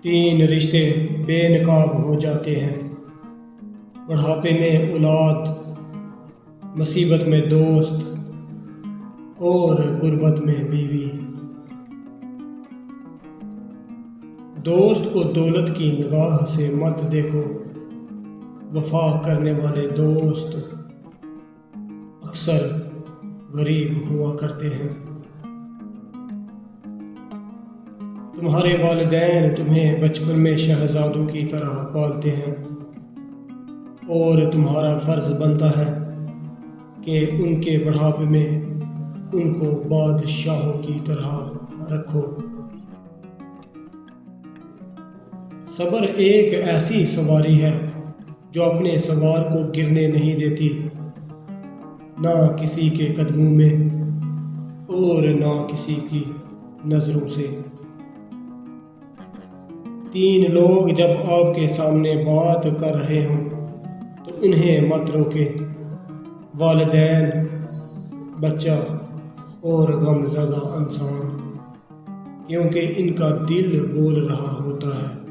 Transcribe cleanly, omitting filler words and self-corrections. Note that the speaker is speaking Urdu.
تین رشتے بے نقاب ہو جاتے ہیں، بڑھاپے میں اولاد، مصیبت میں دوست اور غربت میں بیوی۔ دوست کو دولت کی نگاہ سے مت دیکھو، وفا کرنے والے دوست اکثر غریب ہوا کرتے ہیں۔ تمہارے والدین تمہیں بچپن میں شہزادوں کی طرح پالتے ہیں اور تمہارا فرض بنتا ہے کہ ان کے بڑھاپے میں ان کو بادشاہوں کی طرح رکھو۔ صبر ایک ایسی سواری ہے جو اپنے سوار کو گرنے نہیں دیتی، نہ کسی کے قدموں میں اور نہ کسی کی نظروں سے۔ تین لوگ جب آپ کے سامنے بات کر رہے ہوں تو انہیں مت روکیں، والدین، بچہ اور غم زدہ انسان، کیونکہ ان کا دل بول رہا ہوتا ہے۔